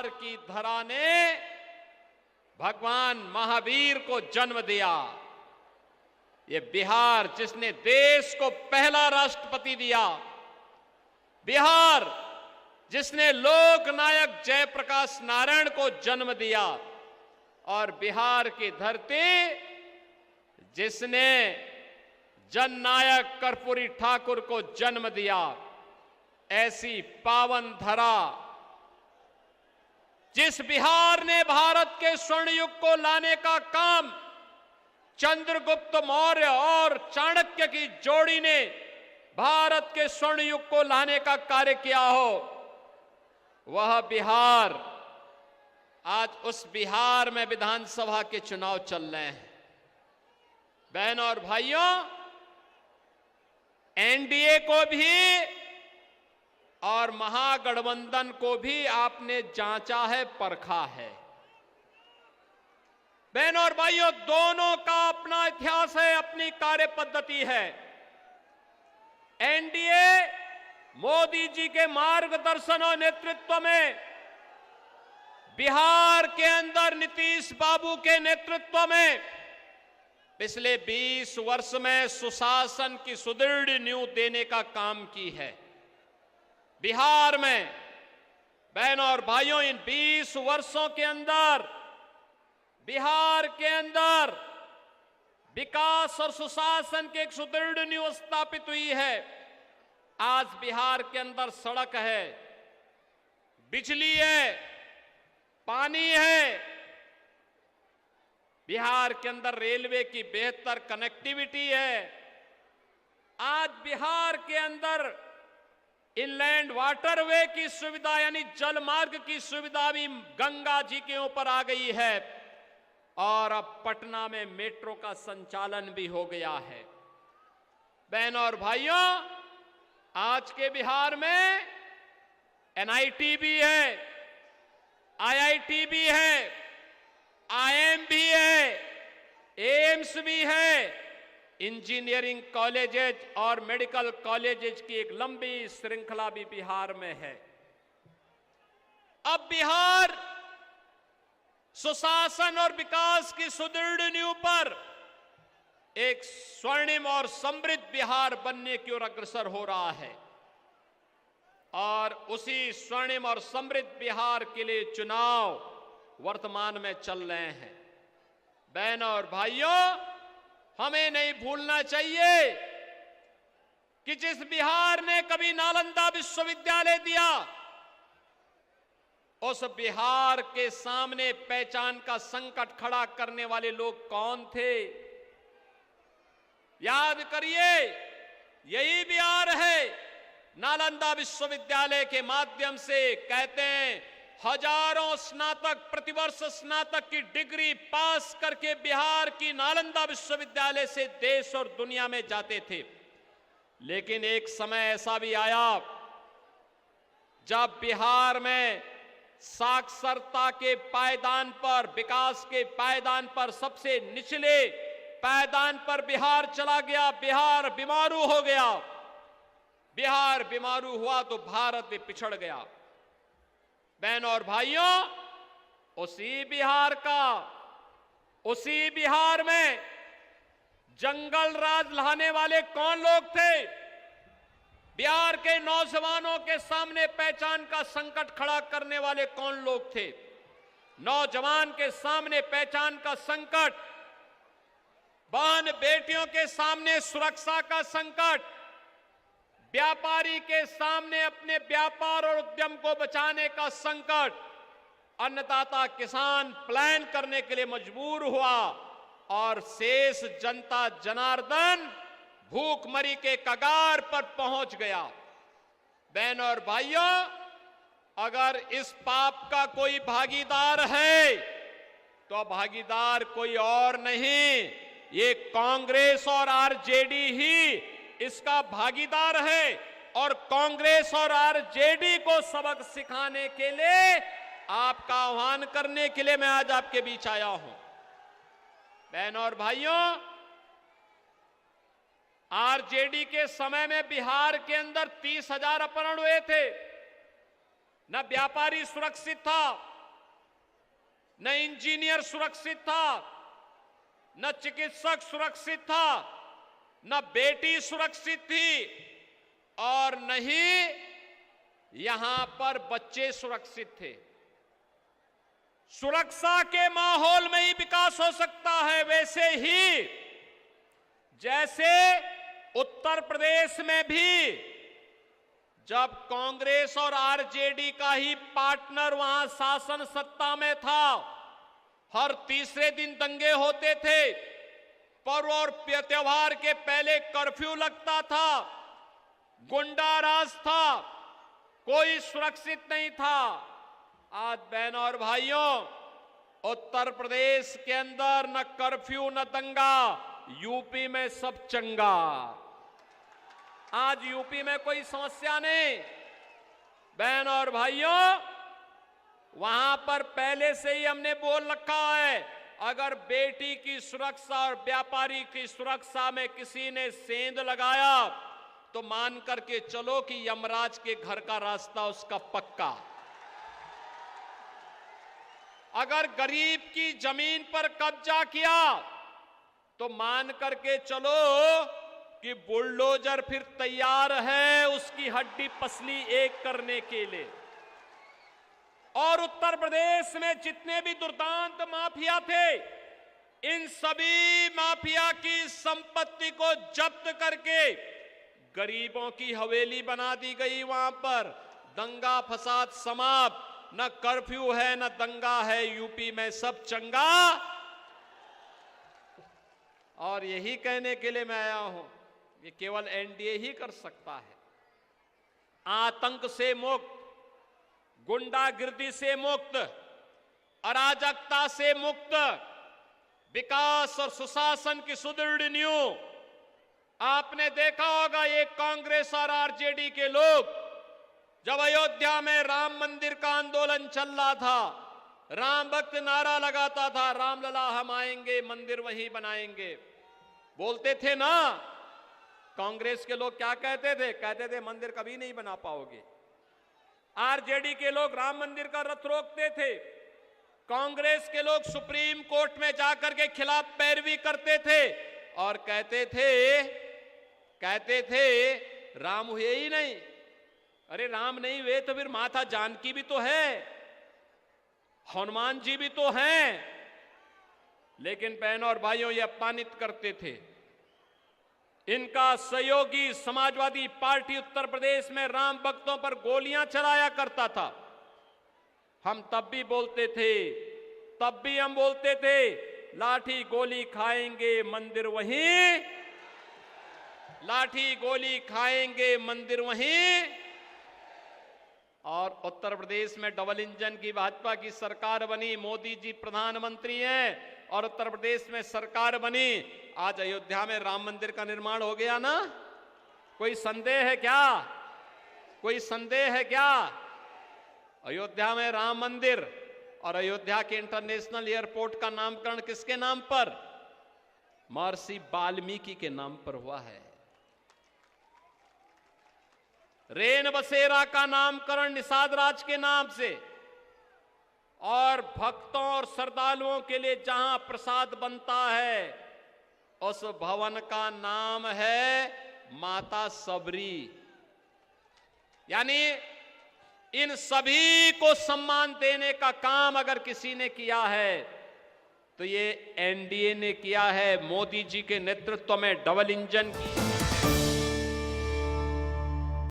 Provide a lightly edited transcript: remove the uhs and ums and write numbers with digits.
बिहार की धरा ने भगवान महावीर को जन्म दिया। ये बिहार जिसने देश को पहला राष्ट्रपति दिया, बिहार जिसने लोकनायक जयप्रकाश नारायण को जन्म दिया, और बिहार की धरती जिसने जननायक कर्पूरी ठाकुर को जन्म दिया। ऐसी पावन धरा, जिस बिहार ने भारत के स्वर्ण युग को लाने का काम चंद्रगुप्त मौर्य और चाणक्य की जोड़ी ने भारत के स्वर्ण युग को लाने का कार्य किया हो, वह बिहार, आज उस बिहार में विधानसभा के चुनाव चल रहे हैं। बहनों और भाइयों, एनडीए को भी और महागठबंधन को भी आपने जांचा है, परखा है। बहनों और भाइयों, दोनों का अपना इतिहास है, अपनी कार्य पद्धति है। एनडीए मोदी जी के मार्गदर्शन और नेतृत्व में, बिहार के अंदर नीतीश बाबू के नेतृत्व में पिछले 20 वर्ष में सुशासन की सुदृढ़ नींव देने का काम की है। बिहार में बहनों और भाइयों, इन 20 वर्षों के अंदर बिहार के अंदर विकास और सुशासन की एक सुदृढ़ नींव स्थापित हुई है। आज बिहार के अंदर सड़क है, बिजली है, पानी है, बिहार के अंदर रेलवे की बेहतर कनेक्टिविटी है। आज बिहार के अंदर इनलैंड वाटरवे की सुविधा यानी जल मार्ग की सुविधा भी गंगा जी के ऊपर आ गई है, और अब पटना में मेट्रो का संचालन भी हो गया है। बहनों और भाइयों, आज के बिहार में एनआईटी भी है, आईआईटी भी है, आईएम भी है, एम्स भी है, इंजीनियरिंग कॉलेजेज और मेडिकल कॉलेजेज की एक लंबी श्रृंखला भी बिहार में है। अब बिहार सुशासन और विकास की सुदृढ़ नींव पर एक स्वर्णिम और समृद्ध बिहार बनने की ओर अग्रसर हो रहा है, और उसी स्वर्णिम और समृद्ध बिहार के लिए चुनाव वर्तमान में चल रहे हैं। बहनों और भाइयों, हमें नहीं भूलना चाहिए कि जिस बिहार ने कभी नालंदा विश्वविद्यालय दिया, उस बिहार के सामने पहचान का संकट खड़ा करने वाले लोग कौन थे? याद करिए, यही बिहार है। नालंदा विश्वविद्यालय के माध्यम से कहते हैं हजारों स्नातक प्रतिवर्ष स्नातक की डिग्री पास करके बिहार की नालंदा विश्वविद्यालय से देश और दुनिया में जाते थे। लेकिन एक समय ऐसा भी आया जब बिहार में साक्षरता के पायदान पर, विकास के पायदान पर सबसे निचले पायदान पर बिहार चला गया। बिहार बीमारू हो गया। बिहार बीमारू हुआ तो भारत भी पिछड़ गया। बहनों और भाइयों, उसी बिहार में जंगल राज लाने वाले कौन लोग थे? बिहार के नौजवानों के सामने पहचान का संकट खड़ा करने वाले कौन लोग थे? नौजवान के सामने पहचान का संकट, बहन बेटियों के सामने सुरक्षा का संकट, व्यापारी के सामने अपने व्यापार और उद्यम को बचाने का संकट, अन्नदाता किसान प्लान करने के लिए मजबूर हुआ, और शेष जनता जनार्दन भूखमरी के कगार पर पहुंच गया। बहनों और भाइयों, अगर इस पाप का कोई भागीदार है तो भागीदार कोई और नहीं, ये कांग्रेस और आरजेडी ही इसका भागीदार है। और कांग्रेस और आरजेडी को सबक सिखाने के लिए, आपका आह्वान करने के लिए मैं आज आपके बीच आया हूं। बहनों और भाइयों, आरजेडी के समय में बिहार के अंदर 30,000 अपहरण हुए थे। न व्यापारी सुरक्षित था, न इंजीनियर सुरक्षित था, न चिकित्सक सुरक्षित था, न बेटी सुरक्षित थी और न ही यहां पर बच्चे सुरक्षित थे। सुरक्षा के माहौल में ही विकास हो सकता है। वैसे ही जैसे उत्तर प्रदेश में भी जब कांग्रेस और आरजेडी का ही पार्टनर वहां शासन सत्ता में था, हर तीसरे दिन दंगे होते थे, पर्व और त्योहार के पहले कर्फ्यू लगता था, गुंडा राज था, कोई सुरक्षित नहीं था। आज बहनों और भाइयों, उत्तर प्रदेश के अंदर न कर्फ्यू न दंगा, यूपी में सब चंगा। आज यूपी में कोई समस्या नहीं। बहनों और भाइयों, वहां पर पहले से ही हमने बोल रखा है, अगर बेटी की सुरक्षा और व्यापारी की सुरक्षा में किसी ने सेंध लगाया तो मान करके चलो कि यमराज के घर का रास्ता उसका पक्का। अगर गरीब की जमीन पर कब्जा किया तो मान करके चलो कि बुलडोजर फिर तैयार है उसकी हड्डी पसली एक करने के लिए। और उत्तर प्रदेश में जितने भी दुर्दांत माफिया थे, इन सभी माफिया की संपत्ति को जब्त करके गरीबों की हवेली बना दी गई। वहां पर दंगा फसाद समाप्त, न कर्फ्यू है न दंगा है, यूपी में सब चंगा। और यही कहने के लिए मैं आया हूं, ये केवल एनडीए ही कर सकता है। आतंक से मुक्त, गुंडागिर्दी से मुक्त, अराजकता से मुक्त, विकास और सुशासन की सुदृढ़ नींव। आपने देखा होगा ये कांग्रेस और आरजेडी के लोग जब अयोध्या में राम मंदिर का आंदोलन चल रहा था, राम भक्त नारा लगाता था, रामलला हम आएंगे मंदिर वहीं बनाएंगे, बोलते थे ना। कांग्रेस के लोग क्या कहते थे? कहते थे मंदिर कभी नहीं बना पाओगे। आरजेडी के लोग राम मंदिर का रथ रोकते थे। कांग्रेस के लोग सुप्रीम कोर्ट में जाकर के खिलाफ पैरवी करते थे और कहते थे राम हुए ही नहीं। अरे राम नहीं हुए तो फिर माता जानकी भी तो है, हनुमान जी भी तो हैं। लेकिन बहनों और भाइयों, ये अपमानित करते थे। इनका सहयोगी समाजवादी पार्टी उत्तर प्रदेश में राम भक्तों पर गोलियां चलाया करता था। हम तब भी बोलते थे, तब भी हम बोलते थे लाठी गोली खाएंगे मंदिर वहीं, लाठी गोली खाएंगे मंदिर वहीं। और उत्तर प्रदेश में डबल इंजन की भाजपा की सरकार बनी, मोदी जी प्रधानमंत्री हैं और उत्तर प्रदेश में सरकार बनी। आज अयोध्या में राम मंदिर का निर्माण हो गया ना। कोई संदेह है क्या? कोई संदेह है क्या? अयोध्या में राम मंदिर और अयोध्या के इंटरनेशनल एयरपोर्ट का नामकरण किसके नाम पर? महर्षि वाल्मीकि के नाम पर हुआ है। रेन बसेरा का नामकरण निषाद राज के नाम से। और भक्तों और श्रद्धालुओं के लिए जहां प्रसाद बनता है उस भवन का नाम है माता सबरी। यानी इन सभी को सम्मान देने का काम अगर किसी ने किया है तो ये एनडीए ने किया है। मोदी जी के नेतृत्व में डबल इंजन की